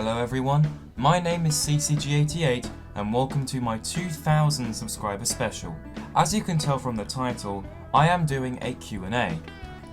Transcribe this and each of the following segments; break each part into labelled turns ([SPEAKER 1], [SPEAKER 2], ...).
[SPEAKER 1] Hello everyone, my name is CCG88 and welcome to my 2000 subscriber special. As you can tell from the title, I am doing a Q&A.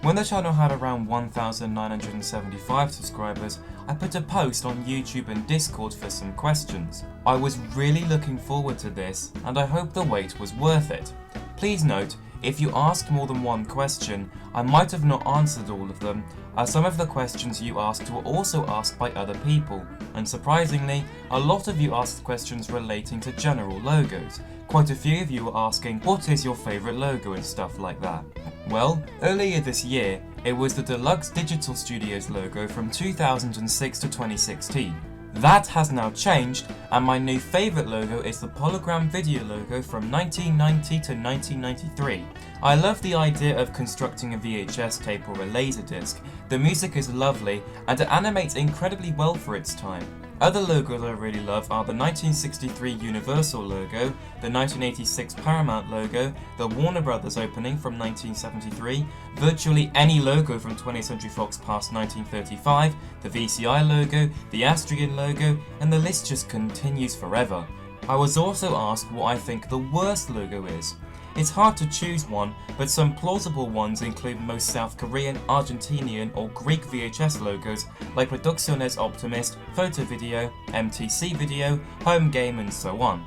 [SPEAKER 1] When the channel had around 1,975 subscribers, I put a post on YouTube and Discord for some questions. I was really looking forward to this and I hope the wait was worth it. Please note, if you asked more than one question, I might have not answered all of them, as some of the questions you asked were also asked by other people, and surprisingly, a lot of you asked questions relating to general logos. Quite a few of you were asking, what is your favourite logo and stuff like that. Well, earlier this year, it was the Dolby Digital Studios logo from 2006 to 2016. That has now changed, and my new favourite logo is the Polygram Video logo from 1990 to 1993. I love the idea of constructing a VHS tape or a laserdisc. The music is lovely, and it animates incredibly well for its time. Other logos I really love are the 1963 Universal logo, the 1986 Paramount logo, the Warner Brothers opening from 1973, virtually any logo from 20th Century Fox past 1935, the VCI logo, the Astrian logo, and the list just continues forever. I was also asked what I think the worst logo is. It's hard to choose one, but some plausible ones include most South Korean, Argentinian or Greek VHS logos like Producciones Optimist, Photo Video, MTC Video, Home Game and so on.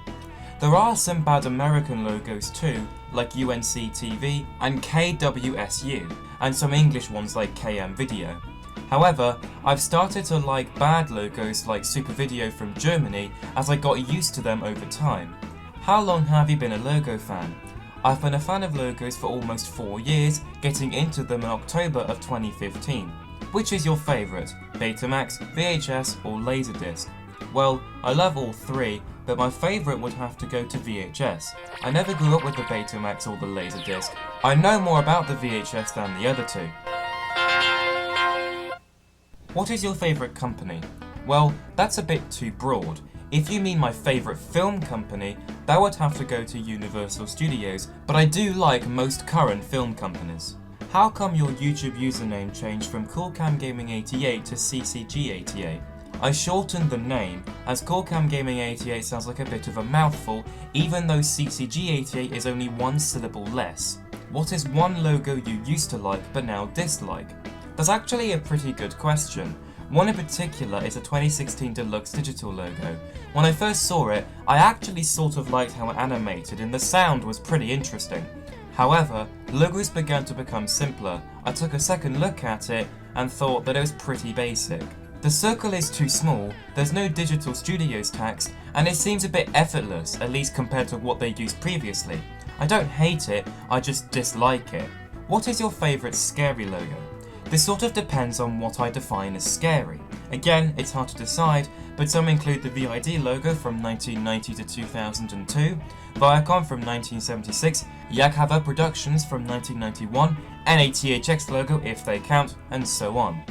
[SPEAKER 1] There are some bad American logos too, like UNC TV and KWSU, and some English ones like KM Video. However, I've started to like bad logos like Super Video from Germany as I got used to them over time. How long have you been a logo fan? I've been a fan of logos for almost 4 years, getting into them in October of 2015. Which is your favourite, Betamax, VHS or Laserdisc? Well, I love all three, but my favourite would have to go to VHS. I never grew up with the Betamax or the Laserdisc. I know more about the VHS than the other two. What is your favourite company? Well, that's a bit too broad. If you mean my favourite film company, that would have to go to Universal Studios, but I do like most current film companies. How come your YouTube username changed from CoolCamGaming88 to CCG88? I shortened the name, as CoolCamGaming88 sounds like a bit of a mouthful, even though CCG88 is only one syllable less. What is one logo you used to like but now dislike? That's actually a pretty good question. One in particular is the 2016 Deluxe Digital logo. When I first saw it, I actually sort of liked how it animated and the sound was pretty interesting. However, logos began to become simpler. I took a second look at it and thought that it was pretty basic. The circle is too small, there's no Digital Studios text, and it seems a bit effortless, at least compared to what they used previously. I don't hate it, I just dislike it. What is your favourite scary logo? This sort of depends on what I define as scary. Again, it's hard to decide, but some include the VID logo from 1990 to 2002, Viacom from 1976, Yakhava Productions from 1991, and a THX logo if they count, and so on.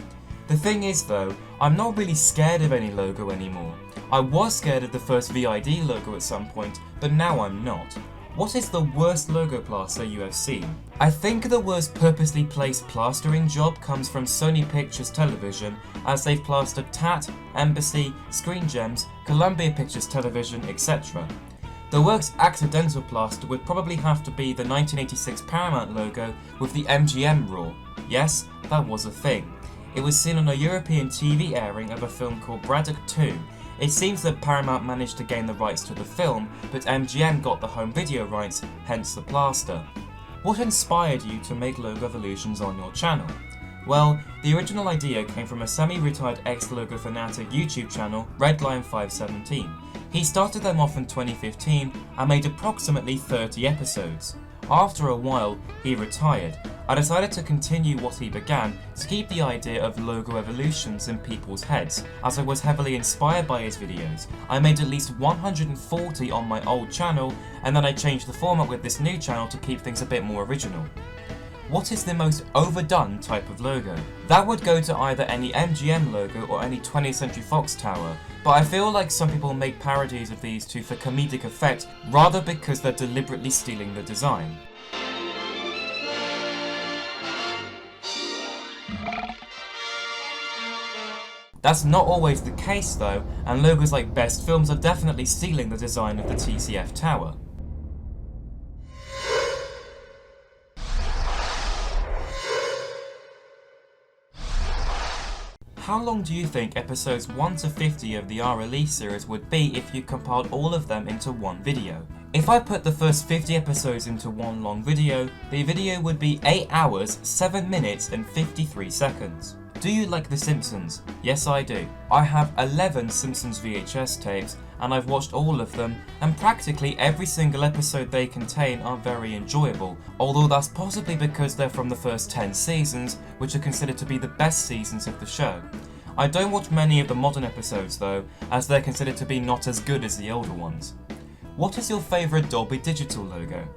[SPEAKER 1] The thing is though, I'm not really scared of any logo anymore. I was scared of the first VID logo at some point, but now I'm not. What is the worst logo plaster you have seen? I think the worst purposely placed plastering job comes from Sony Pictures Television, as they've plastered TAT, Embassy, Screen Gems, Columbia Pictures Television, etc. The worst accidental plaster would probably have to be the 1986 Paramount logo with the MGM roar. Yes, that was a thing. It was seen on a European TV airing of a film called Braddock 2. It seems that Paramount managed to gain the rights to the film, but MGM got the home video rights, hence the plaster. What inspired you to make logo evolutions on your channel? Well, the original idea came from a semi-retired ex-logo fanatic YouTube channel, Redline517. He started them off in 2015 and made approximately 30 episodes. After a while, he retired. I decided to continue what he began to keep the idea of logo evolutions in people's heads, as I was heavily inspired by his videos. I made at least 140 on my old channel, and then I changed the format with this new channel to keep things a bit more original. What is the most overdone type of logo? That would go to either any MGM logo or any 20th Century Fox tower, but I feel like some people make parodies of these two for comedic effect rather because they're deliberately stealing the design. That's not always the case though, and logos like Best Films are definitely stealing the design of the TCF tower. How long do you think episodes 1 to 50 of the R-Release series would be if you compiled all of them into one video? If I put the first 50 episodes into one long video, the video would be 8 hours, 7 minutes and 53 seconds. Do you like The Simpsons? Yes, I do. I have 11 Simpsons VHS tapes and I've watched all of them, and practically every single episode they contain are very enjoyable, although that's possibly because they're from the first 10 seasons, which are considered to be the best seasons of the show. I don't watch many of the modern episodes though, as they're considered to be not as good as the older ones. What is your favourite Dolby Digital logo?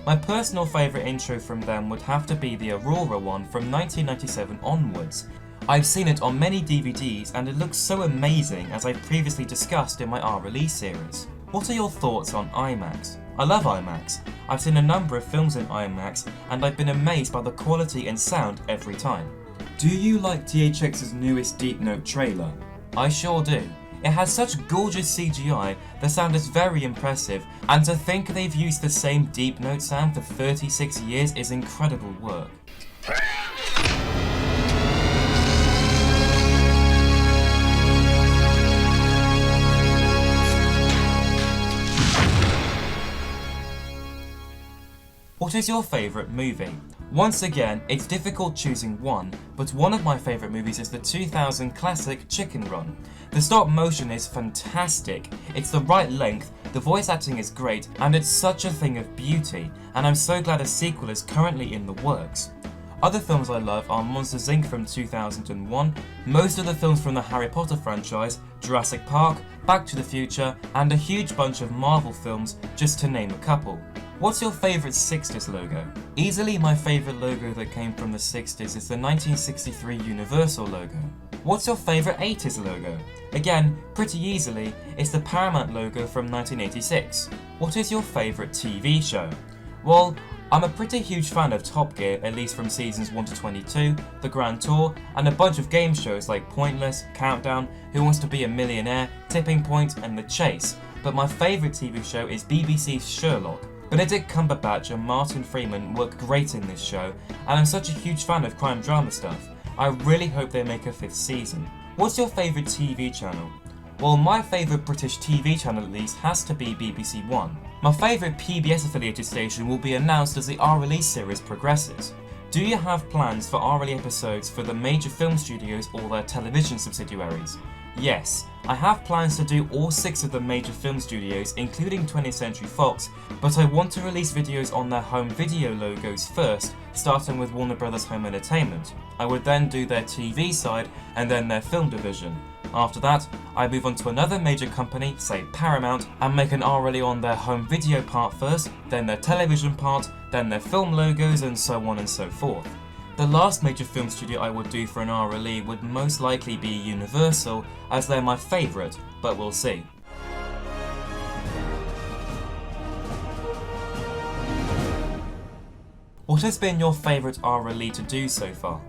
[SPEAKER 1] My personal favourite intro from them would have to be the Aurora one from 1997 onwards. I've seen it on many DVDs and it looks so amazing, as I previously discussed in my R-Release series. What are your thoughts on IMAX? I love IMAX. I've seen a number of films in IMAX and I've been amazed by the quality and sound every time. Do you like THX's newest Deep Note trailer? I sure do. It has such gorgeous CGI, the sound is very impressive, and to think they've used the same Deep Note sound for 36 years is incredible work. What is your favourite movie? Once again, it's difficult choosing one, but one of my favourite movies is the 2000 classic Chicken Run. The stop motion is fantastic, it's the right length, the voice acting is great, and it's such a thing of beauty, and I'm so glad a sequel is currently in the works. Other films I love are Monsters Inc. from 2001, most of the films from the Harry Potter franchise, Jurassic Park, Back to the Future, and a huge bunch of Marvel films, just to name a couple. What's your favourite 60s logo? Easily my favourite logo that came from the 60s is the 1963 Universal logo. What's your favourite 80s logo? Again, pretty easily, it's the Paramount logo from 1986. What is your favourite TV show? Well, I'm a pretty huge fan of Top Gear, at least from seasons 1 to 22, The Grand Tour, and a bunch of game shows like Pointless, Countdown, Who Wants to Be a Millionaire, Tipping Point and The Chase, but my favourite TV show is BBC's Sherlock. Benedict Cumberbatch and Martin Freeman work great in this show, and I'm such a huge fan of crime drama stuff. I really hope they make a 5th season. What's your favourite TV channel? Well, my favourite British TV channel at least has to be BBC One. My favourite PBS affiliated station will be announced as the R-Release series progresses. Do you have plans for R-Release episodes for the major film studios or their television subsidiaries? Yes, I have plans to do all 6 of the major film studios, including 20th Century Fox, but I want to release videos on their home video logos first, starting with Warner Bros. Home Entertainment. I would then do their TV side and then their film division. After that, I move on to another major company, say Paramount, and make an R-Release on their home video part first, then their television part, then their film logos, and so on and so forth. The last major film studio I would do for an R-Release would most likely be Universal, as they're my favourite, but we'll see. What has been your favourite R-Release to do so far?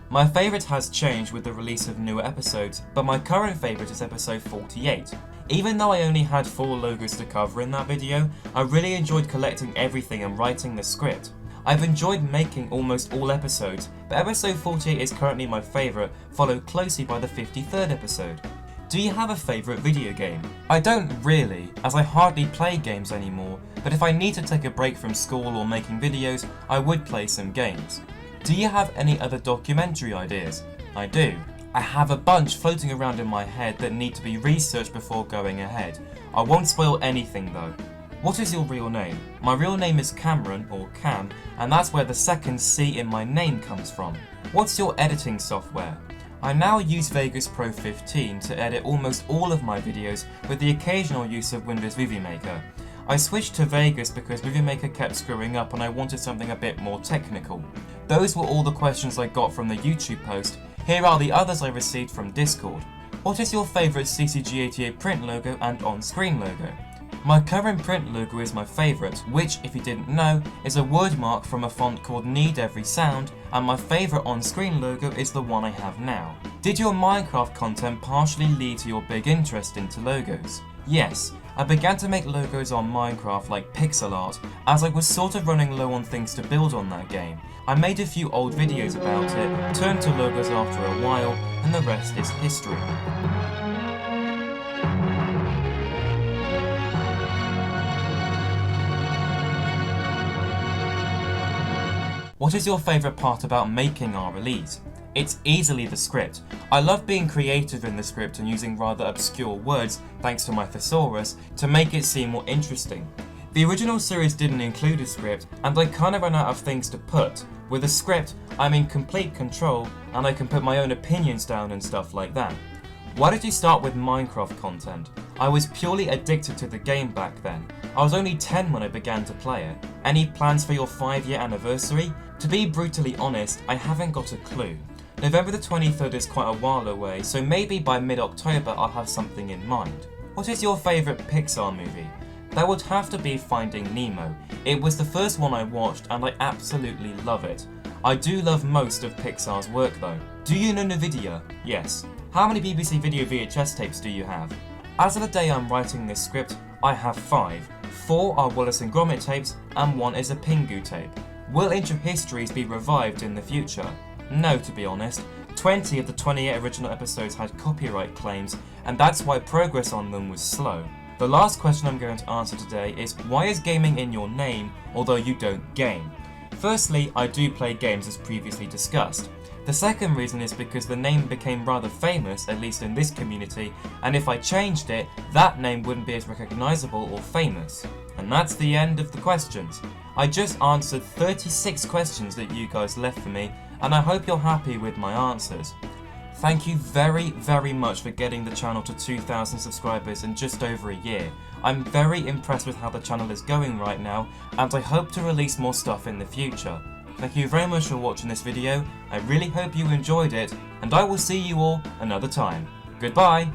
[SPEAKER 1] My favourite has changed with the release of newer episodes, but my current favourite is episode 48. Even though I only had 4 logos to cover in that video, I really enjoyed collecting everything and writing the script. I've enjoyed making almost all episodes, but episode 48 is currently my favourite, followed closely by the 53rd episode. Do you have a favourite video game? I don't really, as I hardly play games anymore, but if I need to take a break from school or making videos, I would play some games. Do you have any other documentary ideas? I do. I have a bunch floating around in my head that need to be researched before going ahead. I won't spoil anything though. What is your real name? My real name is Cameron, or Cam, and that's where the second C in my name comes from. What's your editing software? I now use Vegas Pro 15 to edit almost all of my videos, with the occasional use of Windows Movie Maker. I switched to Vegas because Movie Maker kept screwing up and I wanted something a bit more technical. Those were all the questions I got from the YouTube post. Here are the others I received from Discord. What is your favourite CCG88 print logo and on-screen logo? My current print logo is my favourite, which, if you didn't know, is a word mark from a font called Need Every Sound, and my favourite on-screen logo is the one I have now. Did your Minecraft content partially lead to your big interest into logos? Yes, I began to make logos on Minecraft like pixel art, as I was sort of running low on things to build on that game. I made a few old videos about it, turned to logos after a while, and the rest is history. What is your favourite part about making our release? It's easily the script. I love being creative in the script and using rather obscure words, thanks to my thesaurus, to make it seem more interesting. The original series didn't include a script, and I kinda ran out of things to put. With a script, I'm in complete control, and I can put my own opinions down and stuff like that. Why did you start with Minecraft content? I was purely addicted to the game back then. I was only 10 when I began to play it. Any plans for your 5-year anniversary? To be brutally honest, I haven't got a clue. November the 23rd is quite a while away, so maybe by mid-October I'll have something in mind. What is your favourite Pixar movie? That would have to be Finding Nemo. It was the first one I watched and I absolutely love it. I do love most of Pixar's work though. Do you know NVIDIA? Yes. How many BBC Video VHS tapes do you have? As of the day I'm writing this script, I have 5. 4 are Wallace and Gromit tapes and 1 is a Pingu tape. Will Intro Histories be revived in the future? No, to be honest. 20 of the 28 original episodes had copyright claims, and that's why progress on them was slow. The last question I'm going to answer today is, why is gaming in your name, although you don't game? Firstly, I do play games as previously discussed. The second reason is because the name became rather famous, at least in this community, and if I changed it, that name wouldn't be as recognisable or famous. And that's the end of the questions. I just answered 36 questions that you guys left for me, and I hope you're happy with my answers. Thank you very much for getting the channel to 2,000 subscribers in just over a year. I'm very impressed with how the channel is going right now, and I hope to release more stuff in the future. Thank you very much for watching this video, I really hope you enjoyed it, and I will see you all another time. Goodbye!